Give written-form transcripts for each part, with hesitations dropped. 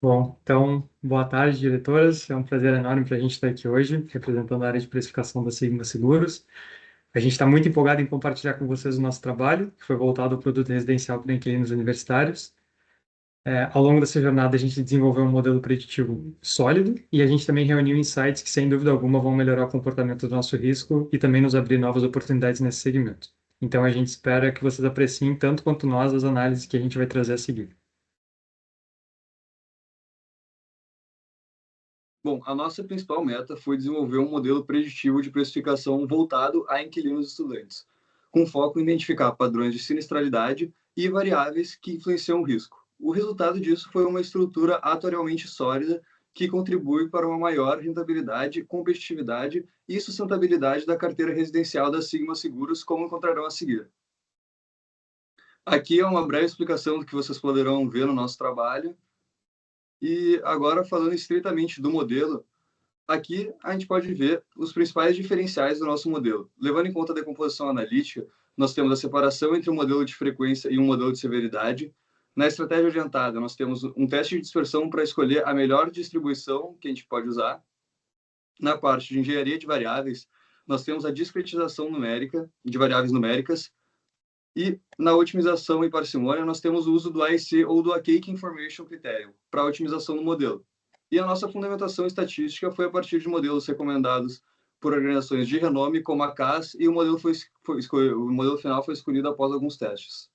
Bom, então, boa tarde, diretoras. É um prazer enorme para a gente estar aqui hoje, representando a área de precificação da Sigma Seguros. A gente está muito empolgado em compartilhar com vocês o nosso trabalho, que foi voltado ao produto residencial para inquilinos universitários. Ao longo dessa jornada, a gente desenvolveu um modelo preditivo sólido e a gente também reuniu insights que, sem dúvida alguma, vão melhorar o comportamento do nosso risco e também nos abrir novas oportunidades nesse segmento. Então, a gente espera que vocês apreciem tanto quanto nós as análises que a gente vai trazer a seguir. Bom, a nossa principal meta foi desenvolver um modelo preditivo de precificação voltado a inquilinos estudantes, com foco em identificar padrões de sinistralidade e variáveis que influenciam o risco. O resultado disso foi uma estrutura atuarialmente sólida que contribui para uma maior rentabilidade, competitividade e sustentabilidade da carteira residencial da Sigma Seguros, como encontrarão a seguir. Aqui é uma breve explicação do que vocês poderão ver no nosso trabalho. E agora, falando estritamente do modelo, aqui a gente pode ver os principais diferenciais do nosso modelo. Levando em conta a decomposição analítica, nós temos a separação entre um modelo de frequência e um modelo de severidade. Na estratégia adiantada, nós temos um teste de dispersão para escolher a melhor distribuição que a gente pode usar. Na parte de engenharia de variáveis, nós temos a discretização numérica de variáveis numéricas. E na otimização e parcimônia, nós temos o uso do AIC ou do Cake Information Criterion para a otimização do modelo. E a nossa fundamentação estatística foi a partir de modelos recomendados por organizações de renome, como a CAS, e o modelo, o modelo final foi escolhido após alguns testes.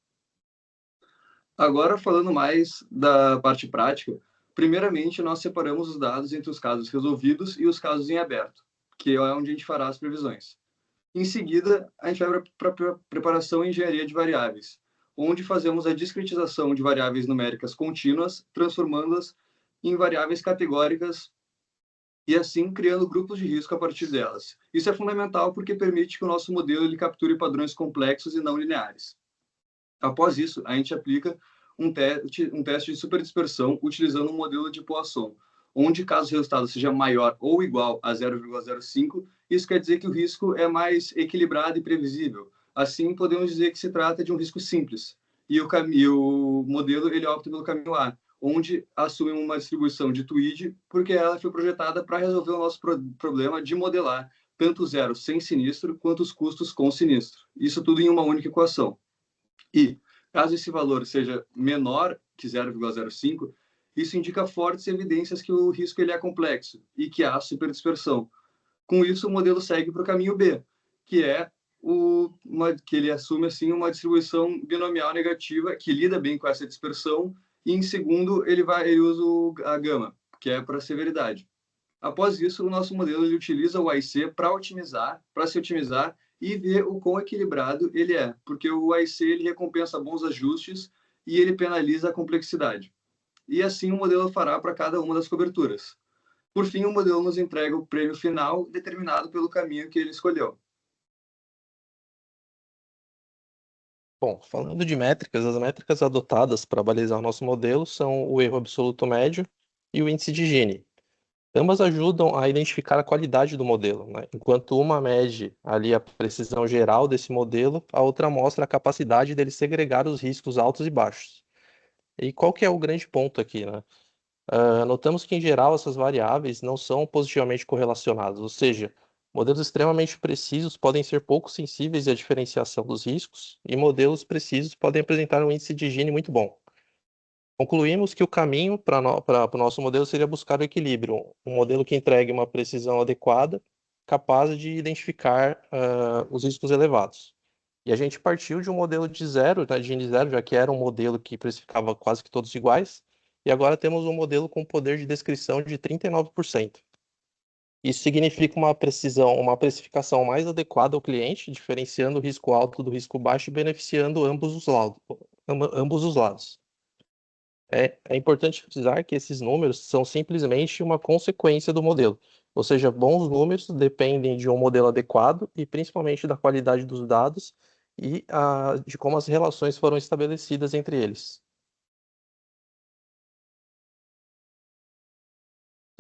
Agora, falando mais da parte prática, primeiramente, nós separamos os dados entre os casos resolvidos e os casos em aberto, que é onde a gente fará as previsões. Em seguida, a gente vai para a preparação e engenharia de variáveis, onde fazemos a discretização de variáveis numéricas contínuas, transformando-as em variáveis categóricas e assim criando grupos de risco a partir delas. Isso é fundamental porque permite que o nosso modelo ele capture padrões complexos e não lineares. Após isso, a gente aplica um teste de superdispersão utilizando um modelo de Poisson, onde caso o resultado seja maior ou igual a 0,05, isso quer dizer que o risco é mais equilibrado e previsível. Assim, podemos dizer que se trata de um risco simples. O modelo ele opta pelo caminho A, onde assume uma distribuição de Tweed, porque ela foi projetada para resolver o nosso problema de modelar tanto o zero sem sinistro quanto os custos com sinistro. Isso tudo em uma única equação. E, caso esse valor seja menor que 0,05, isso indica fortes evidências que o risco ele é complexo e que há superdispersão. Com isso, o modelo segue para o caminho B, que é que ele assume assim uma distribuição binomial negativa que lida bem com essa dispersão e em segundo ele usa a gama, que é para severidade. Após isso, o nosso modelo ele utiliza o AIC para se otimizar e ver o quão equilibrado ele é, porque o AIC ele recompensa bons ajustes e ele penaliza a complexidade. E assim o modelo fará para cada uma das coberturas. Por fim, o modelo nos entrega o prêmio final determinado pelo caminho que ele escolheu. Bom, falando de métricas, as métricas adotadas para balizar o nosso modelo são o erro absoluto médio e o índice de Gini. Ambas ajudam a identificar a qualidade do modelo, né? Enquanto uma mede ali a precisão geral desse modelo, a outra mostra a capacidade dele segregar os riscos altos e baixos. E qual que é o grande ponto aqui, né? Notamos que, em geral, essas variáveis não são positivamente correlacionadas, ou seja, modelos extremamente precisos podem ser pouco sensíveis à diferenciação dos riscos, e modelos precisos podem apresentar um índice de Gini muito bom. Concluímos que o caminho para o nosso modelo seria buscar o equilíbrio, um modelo que entregue uma precisão adequada, capaz de identificar os riscos elevados. E a gente partiu de um modelo de zero, né, de Gini zero, já que era um modelo que precificava quase que todos iguais, e agora temos um modelo com poder de descrição de 39%. Isso significa uma precisão, uma precificação mais adequada ao cliente, diferenciando o risco alto do risco baixo e beneficiando ambos os lados. É importante frisar que esses números são simplesmente uma consequência do modelo, ou seja, bons números dependem de um modelo adequado e principalmente da qualidade dos dados e de como as relações foram estabelecidas entre eles.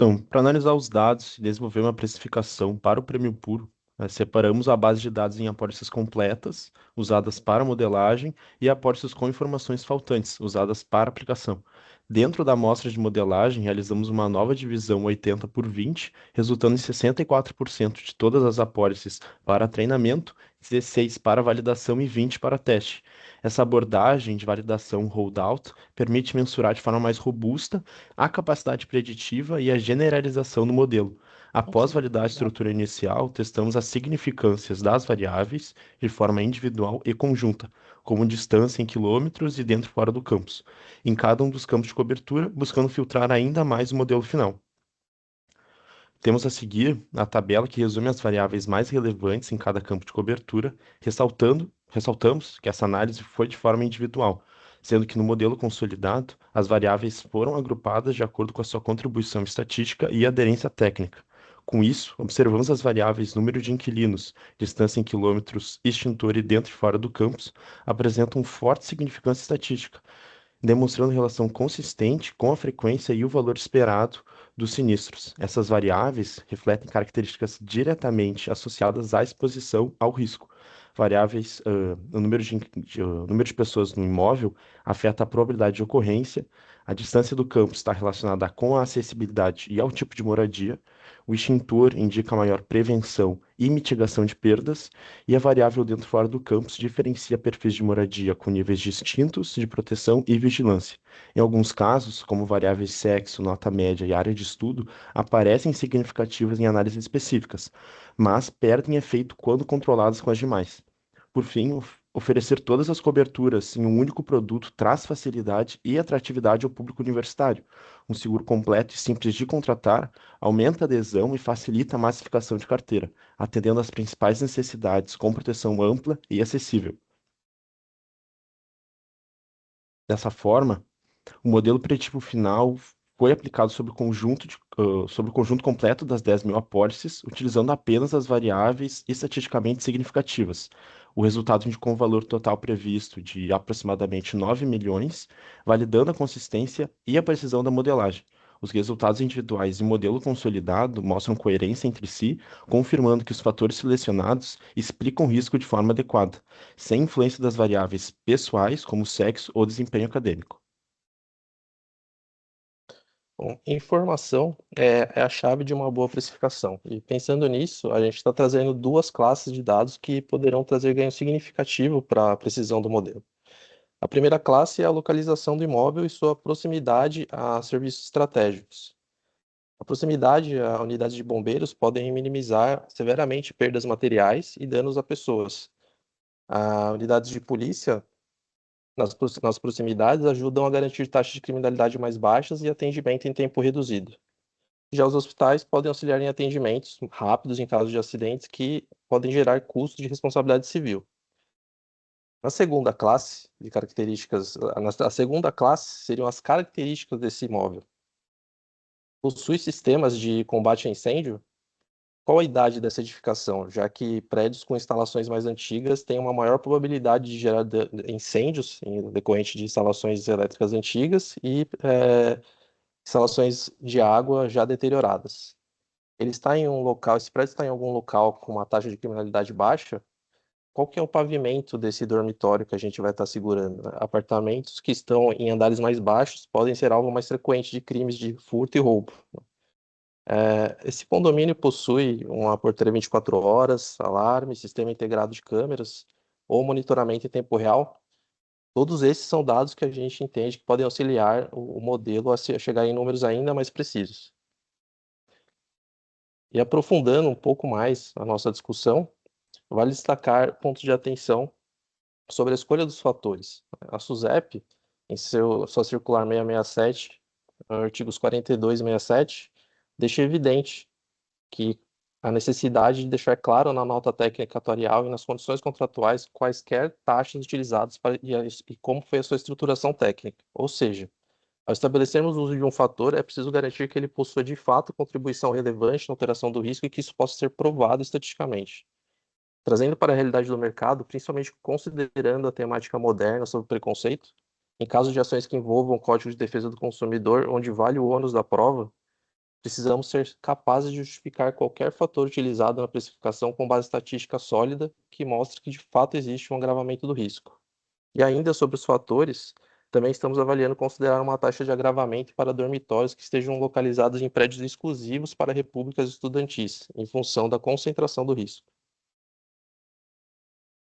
Então, para analisar os dados e desenvolver uma precificação para o prêmio puro, Separamos a base de dados em apólices completas, usadas para modelagem, e apólices com informações faltantes, usadas para aplicação. Dentro da amostra de modelagem, realizamos uma nova divisão 80 por 20, resultando em 64% de todas as apólices para treinamento, 16 para validação e 20 para teste. Essa abordagem de validação holdout permite mensurar de forma mais robusta a capacidade preditiva e a generalização do modelo. Após validar a estrutura inicial, testamos as significâncias das variáveis de forma individual e conjunta, como distância em quilômetros e dentro e fora do campus, em cada um dos campos de cobertura, buscando filtrar ainda mais o modelo final. Temos a seguir a tabela que resume as variáveis mais relevantes em cada campo de cobertura, ressaltamos que essa análise foi de forma individual, sendo que no modelo consolidado, as variáveis foram agrupadas de acordo com a sua contribuição estatística e aderência técnica. Com isso, observamos as variáveis número de inquilinos, distância em quilômetros, extintor e dentro e fora do campus, apresentam forte significância estatística, demonstrando relação consistente com a frequência e o valor esperado dos sinistros. Essas variáveis refletem características diretamente associadas à exposição ao risco. Variáveis, o número de pessoas no imóvel afeta a probabilidade de ocorrência, a distância do campo está relacionada com a acessibilidade e ao tipo de moradia, o extintor indica maior prevenção e mitigação de perdas, e a variável dentro e fora do campus diferencia perfis de moradia com níveis distintos de proteção e vigilância. Em alguns casos, como variáveis sexo, nota média e área de estudo, aparecem significativas em análises específicas, mas perdem efeito quando controladas com as demais. Por fim, oferecer todas as coberturas em um único produto traz facilidade e atratividade ao público universitário. Um seguro completo e simples de contratar aumenta a adesão e facilita a massificação de carteira, atendendo às principais necessidades com proteção ampla e acessível. Dessa forma, o modelo preditivo final foi aplicado sobre o conjunto completo das 10.000 apólices, utilizando apenas as variáveis estatisticamente significativas. O resultado indicou um valor total previsto de aproximadamente 9 milhões, validando a consistência e a precisão da modelagem. Os resultados individuais e modelo consolidado mostram coerência entre si, confirmando que os fatores selecionados explicam o risco de forma adequada, sem influência das variáveis pessoais, como sexo ou desempenho acadêmico. Bom, informação é a chave de uma boa precificação. E pensando nisso, a gente está trazendo duas classes de dados que poderão trazer ganho significativo para a precisão do modelo. A primeira classe é a localização do imóvel e sua proximidade a serviços estratégicos. A proximidade a unidades de bombeiros podem minimizar severamente perdas materiais e danos a pessoas. A unidades de polícia nas proximidades ajudam a garantir taxas de criminalidade mais baixas e atendimento em tempo reduzido. Já os hospitais podem auxiliar em atendimentos rápidos em caso de acidentes que podem gerar custos de responsabilidade civil. Na segunda classe de características, a segunda classe seriam as características desse imóvel. Possui sistemas de combate a incêndio? Qual a idade dessa edificação, já que prédios com instalações mais antigas têm uma maior probabilidade de gerar incêndios em decorrente de instalações elétricas antigas e instalações de água já deterioradas. Esse prédio está em algum local com uma taxa de criminalidade baixa? Qual que é o pavimento desse dormitório que a gente vai estar segurando? Apartamentos que estão em andares mais baixos podem ser alvo mais frequente de crimes de furto e roubo. Esse condomínio possui uma portaria 24 horas, alarme, sistema integrado de câmeras ou monitoramento em tempo real. Todos esses são dados que a gente entende que podem auxiliar o modelo a chegar em números ainda mais precisos. E aprofundando um pouco mais a nossa discussão, vale destacar pontos de atenção sobre a escolha dos fatores. A SUSEP, em sua circular 667, artigos 42 e 67, deixa evidente que a necessidade de deixar claro na nota técnica atuarial e nas condições contratuais quaisquer taxas utilizadas e como foi a sua estruturação técnica. Ou seja, ao estabelecermos o uso de um fator, é preciso garantir que ele possua de fato contribuição relevante na alteração do risco e que isso possa ser provado estatisticamente. Trazendo para a realidade do mercado, principalmente considerando a temática moderna sobre preconceito, em caso de ações que envolvam o Código de Defesa do Consumidor, onde vale o ônus da prova, Precisamos ser capazes de justificar qualquer fator utilizado na precificação com base estatística sólida que mostre que de fato existe um agravamento do risco. E ainda sobre os fatores, também estamos avaliando considerar uma taxa de agravamento para dormitórios que estejam localizados em prédios exclusivos para repúblicas estudantis, em função da concentração do risco.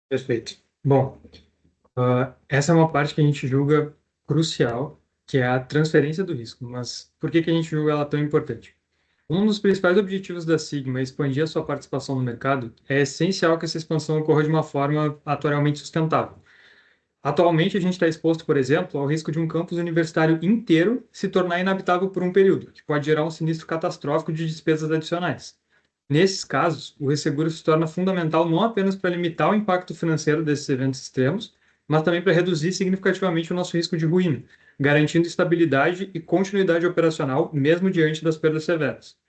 Perfeito. Bom, essa é uma parte que a gente julga crucial, que é a transferência do risco. Mas por que que a gente julga ela tão importante? Um dos principais objetivos da Sigma é expandir a sua participação no mercado. É essencial que essa expansão ocorra de uma forma atuarialmente sustentável. Atualmente, a gente está exposto, por exemplo, ao risco de um campus universitário inteiro se tornar inabitável por um período, que pode gerar um sinistro catastrófico de despesas adicionais. Nesses casos, o resseguro se torna fundamental não apenas para limitar o impacto financeiro desses eventos extremos, mas também para reduzir significativamente o nosso risco de ruína, garantindo estabilidade e continuidade operacional mesmo diante das perdas severas.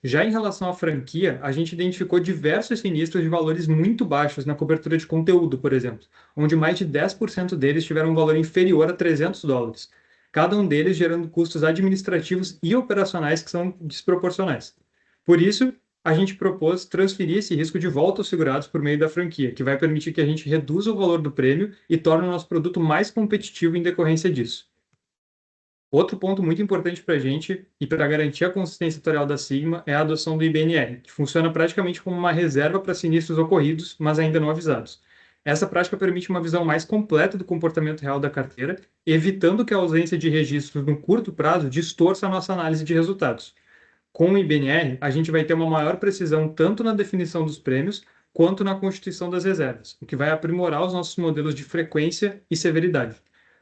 Já em relação à franquia, a gente identificou diversos sinistros de valores muito baixos na cobertura de conteúdo, por exemplo, onde mais de 10% deles tiveram um valor inferior a $300, cada um deles gerando custos administrativos e operacionais que são desproporcionais. Por isso, a gente propôs transferir esse risco de volta aos segurados por meio da franquia, que vai permitir que a gente reduza o valor do prêmio e torne o nosso produto mais competitivo em decorrência disso. Outro ponto muito importante para a gente e para garantir a consistência atuarial da Sigma é a adoção do IBNR, que funciona praticamente como uma reserva para sinistros ocorridos, mas ainda não avisados. Essa prática permite uma visão mais completa do comportamento real da carteira, evitando que a ausência de registros no curto prazo distorça a nossa análise de resultados. Com o IBNR, a gente vai ter uma maior precisão tanto na definição dos prêmios quanto na constituição das reservas, o que vai aprimorar os nossos modelos de frequência e severidade.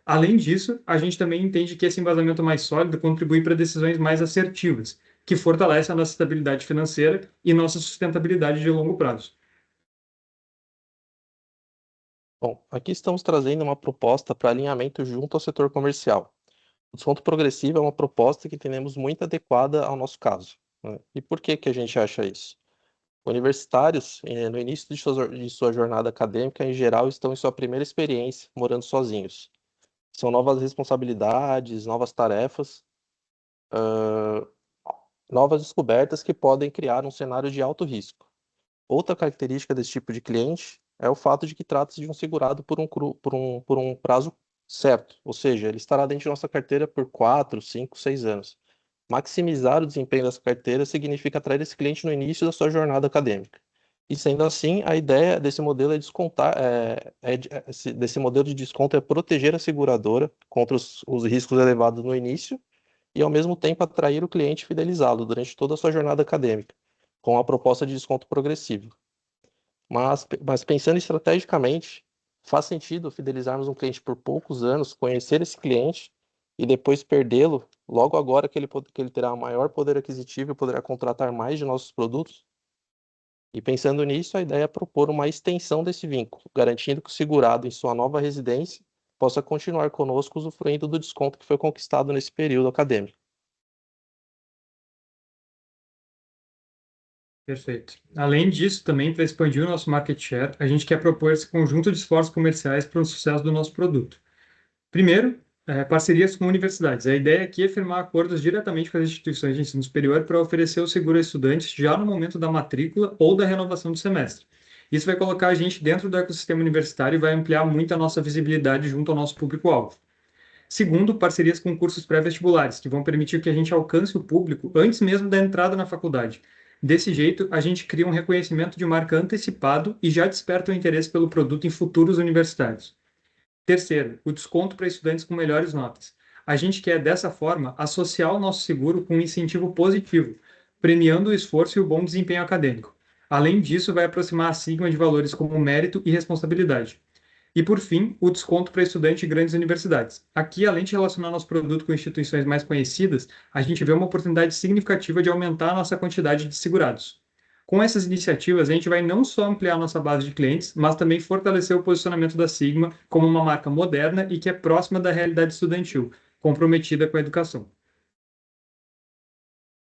Além disso, a gente também entende que esse embasamento mais sólido contribui para decisões mais assertivas, que fortalecem a nossa estabilidade financeira e nossa sustentabilidade de longo prazo. Bom, aqui estamos trazendo uma proposta para alinhamento junto ao setor comercial. O desconto progressivo é uma proposta que entendemos muito adequada ao nosso caso, né? E por que que a gente acha isso? Universitários, no início de sua jornada acadêmica, em geral, estão em sua primeira experiência morando sozinhos. São novas responsabilidades, novas tarefas, novas descobertas que podem criar um cenário de alto risco. Outra característica desse tipo de cliente é o fato de que trata-se de um segurado por um prazo certo, ou seja, ele estará dentro de nossa carteira por 4, 5, 6 anos. Maximizar o desempenho dessa carteira significa atrair esse cliente no início da sua jornada acadêmica. E sendo assim, a ideia desse modelo é descontar, desse modelo de desconto é proteger a seguradora contra os riscos elevados no início e ao mesmo tempo atrair o cliente e fidelizá-lo durante toda a sua jornada acadêmica, com a proposta de desconto progressivo. Mas pensando estrategicamente, faz sentido fidelizarmos um cliente por poucos anos, conhecer esse cliente e depois perdê-lo logo agora que ele terá maior poder aquisitivo e poderá contratar mais de nossos produtos? E pensando nisso, a ideia é propor uma extensão desse vínculo, garantindo que o segurado em sua nova residência possa continuar conosco usufruindo do desconto que foi conquistado nesse período acadêmico. Perfeito. Além disso, também para expandir o nosso market share, a gente quer propor esse conjunto de esforços comerciais para o sucesso do nosso produto. Primeiro, parcerias com universidades. A ideia aqui é firmar acordos diretamente com as instituições de ensino superior para oferecer o seguro a estudantes já no momento da matrícula ou da renovação do semestre. Isso vai colocar a gente dentro do ecossistema universitário e vai ampliar muito a nossa visibilidade junto ao nosso público-alvo. Segundo, parcerias com cursos pré-vestibulares, que vão permitir que a gente alcance o público antes mesmo da entrada na faculdade. Desse jeito, a gente cria um reconhecimento de marca antecipado e já desperta o interesse pelo produto em futuros universitários. Terceiro, o desconto para estudantes com melhores notas. A gente quer, dessa forma, associar o nosso seguro com um incentivo positivo, premiando o esforço e o bom desempenho acadêmico. Além disso, vai aproximar a Sigma de valores como mérito e responsabilidade. E, por fim, o desconto para estudante de grandes universidades. Aqui, além de relacionar nosso produto com instituições mais conhecidas, a gente vê uma oportunidade significativa de aumentar a nossa quantidade de segurados. Com essas iniciativas, a gente vai não só ampliar nossa base de clientes, mas também fortalecer o posicionamento da Sigma como uma marca moderna e que é próxima da realidade estudantil, comprometida com a educação.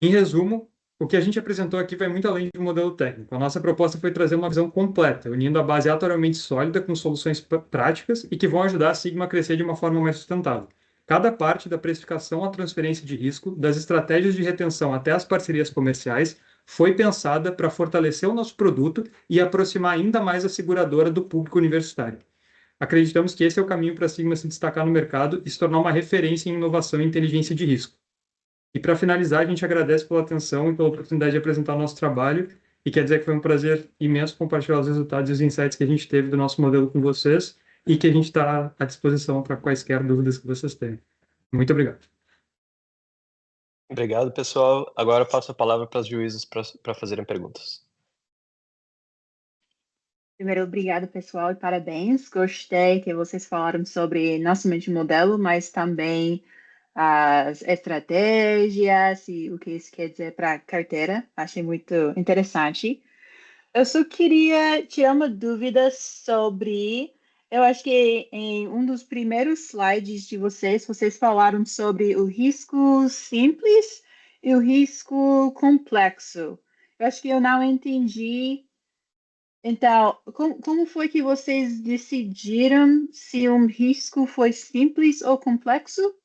Em resumo, o que a gente apresentou aqui vai muito além de um modelo técnico. A nossa proposta foi trazer uma visão completa, unindo a base atuarialmente sólida com soluções práticas e que vão ajudar a Sigma a crescer de uma forma mais sustentável. cada parte da precificação à transferência de risco, das estratégias de retenção até as parcerias comerciais, foi pensada para fortalecer o nosso produto e aproximar ainda mais a seguradora do público universitário. Acreditamos que esse é o caminho para a Sigma se destacar no mercado e se tornar uma referência em inovação e inteligência de risco. E para finalizar, a gente agradece pela atenção e pela oportunidade de apresentar o nosso trabalho e quer dizer que foi um prazer imenso compartilhar os resultados e os insights que a gente teve do nosso modelo com vocês e que a gente está à disposição para quaisquer dúvidas que vocês tenham. Muito obrigado. Obrigado, pessoal. Agora eu passo a palavra para os juízes para fazerem perguntas. Primeiro, obrigado, pessoal, e parabéns. Gostei que vocês falaram sobre não somente o modelo, mas também as estratégias e o que isso quer dizer para a carteira. Achei muito interessante. Eu só queria tirar uma dúvida sobre. Eu acho que em um dos primeiros slides de vocês falaram sobre o risco simples e o risco complexo. Eu acho que eu não entendi. Então, como foi que vocês decidiram se um risco foi simples ou complexo?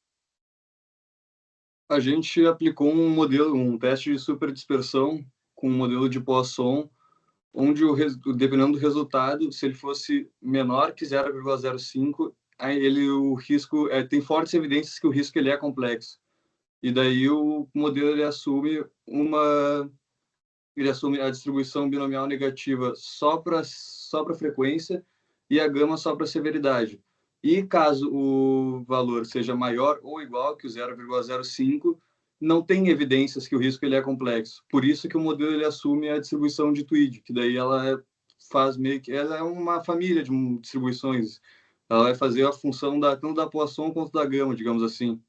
A gente aplicou um modelo, um teste de superdispersão com um modelo de Poisson, onde dependendo do resultado, se ele fosse menor que 0,05, aí o risco tem fortes evidências que o risco ele é complexo. E daí o modelo ele assume a distribuição binomial negativa só para frequência e a gama só para severidade. E caso o valor seja maior ou igual que o 0,05, não tem evidências que o risco ele é complexo. Por isso que o modelo ele assume a distribuição de Tweed, que daí faz meio que ela é uma família de distribuições. Ela vai fazer a função tanto da Poisson quanto da gama, digamos assim.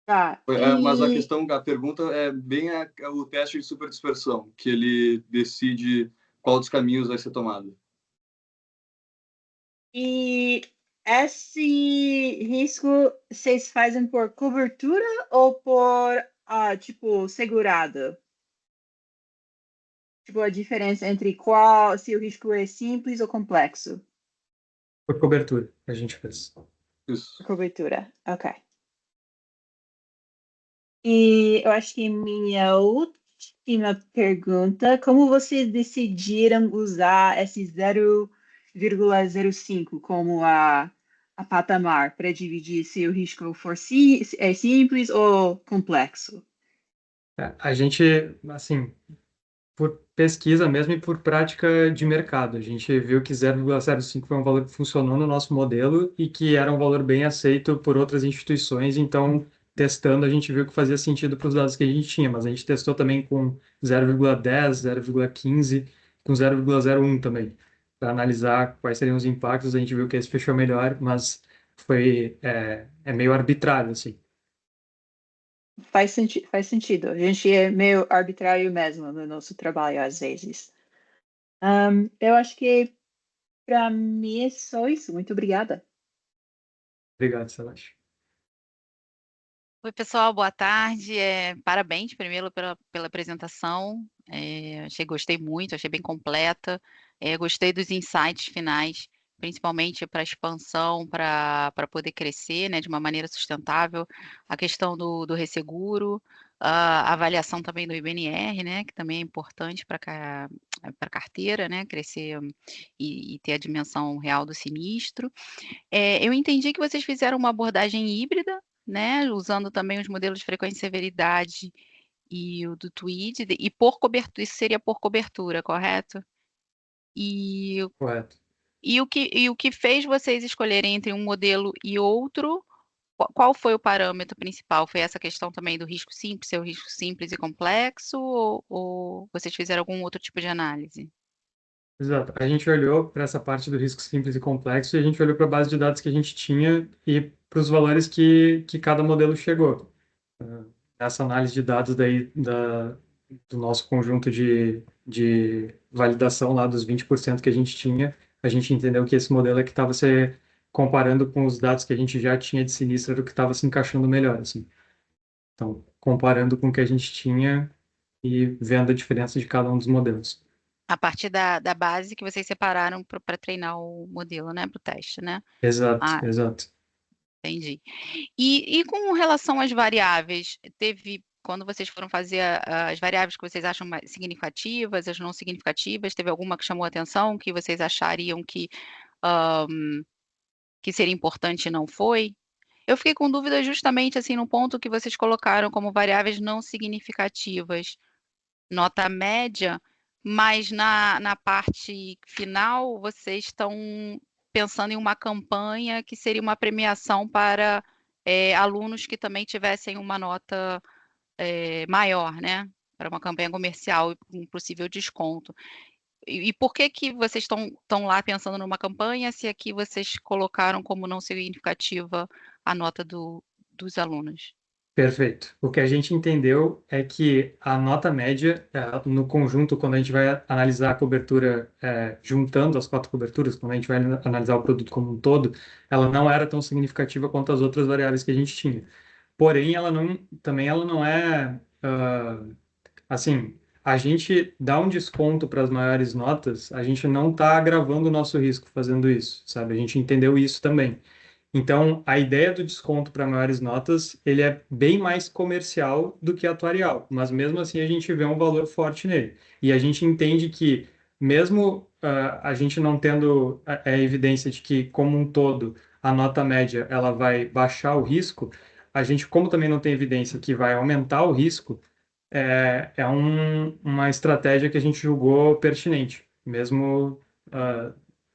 Tá. Mas a pergunta é bem o teste de superdispersão, que ele decide qual dos caminhos vai ser tomado. E esse risco vocês fazem por cobertura ou por, tipo, segurado? Tipo, a diferença entre se o risco é simples ou complexo? Por cobertura, a gente fez. Isso. Cobertura, ok. E eu acho que minha última pergunta, como vocês decidiram usar esse 0,05 como a patamar para dividir se o risco for é simples ou complexo? A gente, assim, por pesquisa mesmo e por prática de mercado, a gente viu que 0,05 foi um valor que funcionou no nosso modelo e que era um valor bem aceito por outras instituições, então, testando, a gente viu que fazia sentido para os dados que a gente tinha, mas a gente testou também com 0,10, 0,15, com 0,01 também, para analisar quais seriam os impactos, a gente viu que esse fechou melhor, mas é meio arbitrário, assim. Faz sentido. A gente é meio arbitrário mesmo no nosso trabalho, às vezes. Eu acho que para mim é só isso. Muito obrigada. Obrigado, Celeste. Oi, pessoal, boa tarde. Parabéns primeiro pela apresentação. Gostei muito, achei bem completa. Gostei dos insights finais, principalmente para a expansão, para poder crescer, né, de uma maneira sustentável. A questão do resseguro, a avaliação também do IBNR, né, que também é importante para a carteira, né, crescer e ter a dimensão real do sinistro. Eu entendi que vocês fizeram uma abordagem híbrida, né, usando também os modelos de frequência e severidade e o do Tweed, e por cobertura, isso seria por cobertura, correto? Correto. E o que fez vocês escolherem entre um modelo e outro, qual foi o parâmetro principal? Foi essa questão também do risco simples, ser o risco simples e complexo, ou vocês fizeram algum outro tipo de análise? Exato. A gente olhou para essa parte do risco simples e complexo e a gente olhou para a base de dados que a gente tinha e para os valores que cada modelo chegou. Essa análise de dados daí do nosso conjunto de validação lá dos 20% que a gente tinha, a gente entendeu que esse modelo é que estava se comparando com os dados que a gente já tinha de sinistro, era o que estava se encaixando melhor, assim. Então, comparando com o que a gente tinha e vendo a diferença de cada um dos modelos. A partir da base que vocês separaram para treinar o modelo, né, para o teste, né? Exato, exato. Entendi. E com relação às variáveis, quando vocês foram fazer as variáveis que vocês acham mais significativas, as não significativas, teve alguma que chamou a atenção, que vocês achariam que seria importante e não foi? Eu fiquei com dúvida justamente assim no ponto que vocês colocaram como variáveis não significativas, nota média, mas na parte final vocês estão pensando em uma campanha que seria uma premiação para alunos que também tivessem uma nota maior, né? Para uma campanha comercial e um possível desconto. E por que vocês estão lá pensando numa campanha, se aqui vocês colocaram como não significativa a nota dos alunos? Perfeito. O que a gente entendeu é que a nota média, no conjunto, quando a gente vai analisar a cobertura, juntando as 4 coberturas, quando a gente vai analisar o produto como um todo, ela não era tão significativa quanto as outras variáveis que a gente tinha. Porém, também ela não é, assim, a gente dá um desconto para as maiores notas, a gente não está agravando o nosso risco fazendo isso, sabe? A gente entendeu isso também. Então, a ideia do desconto para maiores notas, ele é bem mais comercial do que atuarial, mas mesmo assim a gente vê um valor forte nele. E a gente entende que, mesmo a gente não tendo a evidência de que, como um todo, a nota média ela vai baixar o risco, a gente, como também não tem evidência que vai aumentar o risco, uma estratégia que a gente julgou pertinente, mesmo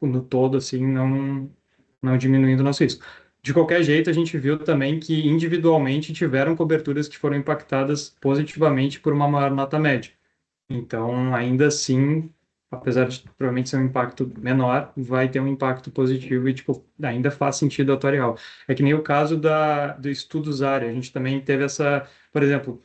no todo, assim, não diminuindo o nosso risco. De qualquer jeito, a gente viu também que individualmente tiveram coberturas que foram impactadas positivamente por uma maior nota média. Então, ainda assim, apesar de provavelmente ser um impacto menor, vai ter um impacto positivo e, tipo, ainda faz sentido atuarial. É que nem o caso do estudos área. A gente também teve por exemplo,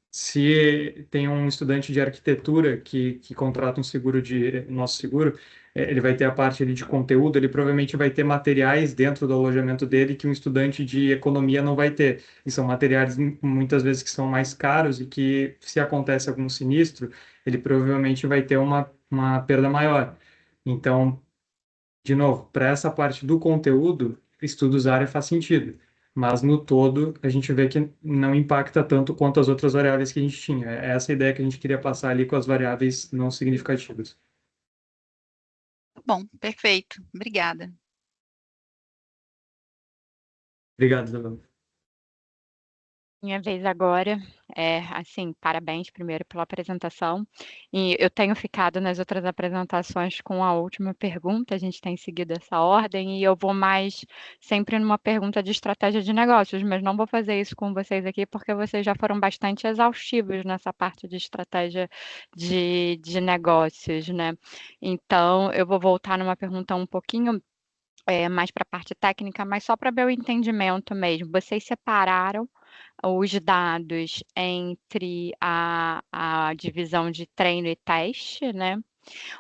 se tem um estudante de arquitetura que contrata um seguro nosso seguro, ele vai ter a parte ali de conteúdo, ele provavelmente vai ter materiais dentro do alojamento dele que um estudante de economia não vai ter. E são materiais muitas vezes que são mais caros e que, se acontece algum sinistro, ele provavelmente vai ter uma perda maior. Então, de novo, para essa parte do conteúdo, estudos área faz sentido. Mas no todo, a gente vê que não impacta tanto quanto as outras variáveis que a gente tinha. É essa a ideia que a gente queria passar ali com as variáveis não significativas. Tá bom, perfeito. Obrigada. Obrigado, Isabela. Minha vez agora. Assim, parabéns primeiro pela apresentação. E eu tenho ficado nas outras apresentações com a última pergunta, a gente tem seguido essa ordem, e eu vou mais sempre numa pergunta de estratégia de negócios, mas não vou fazer isso com vocês aqui, porque vocês já foram bastante exaustivos nessa parte de estratégia de negócios, né? Então, eu vou voltar numa pergunta um pouquinho mais para a parte técnica, mas só para ver o entendimento mesmo. Vocês separaram os dados entre a divisão de treino e teste, né?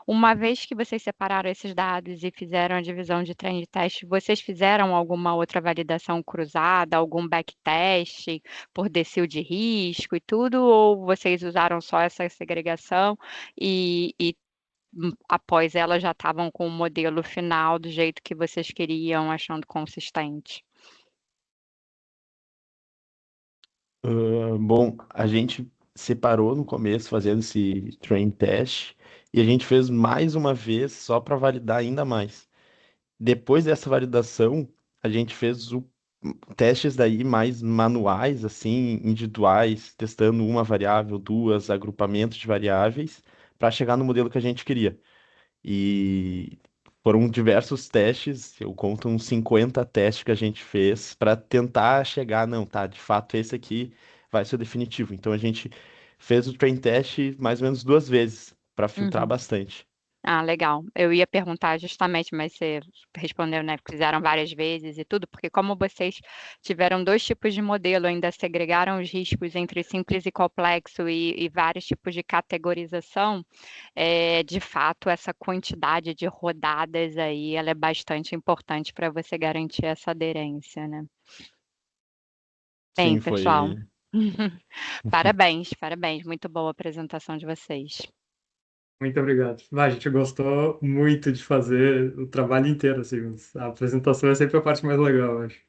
Uma vez que vocês separaram esses dados e fizeram a divisão de treino e teste, vocês fizeram alguma outra validação cruzada, algum backtest por decil de risco e tudo, ou vocês usaram só essa segregação e após ela já estavam com o modelo final do jeito que vocês queriam, achando consistente? Bom, a gente separou no começo fazendo esse train test e a gente fez mais uma vez só para validar ainda mais. Depois dessa validação, a gente fez testes daí mais manuais, assim, individuais, testando uma variável, duas, agrupamentos de variáveis, para chegar no modelo que a gente queria. E foram diversos testes, eu conto uns 50 testes que a gente fez para tentar chegar, não, tá, de fato esse aqui vai ser o definitivo. Então a gente fez o train test mais ou menos 2 vezes para filtrar Uhum. bastante. Ah, legal. Eu ia perguntar justamente, mas você respondeu, né? Que fizeram várias vezes e tudo, porque como vocês tiveram 2 tipos de modelo, ainda segregaram os riscos entre simples e complexo e vários tipos de categorização, de fato, essa quantidade de rodadas aí, ela é bastante importante para você garantir essa aderência, né? Bem, Sim, pessoal, foi. parabéns, parabéns. Muito boa a apresentação de vocês. Muito obrigado. A gente gostou muito de fazer o trabalho inteiro, assim. A apresentação é sempre a parte mais legal, eu acho.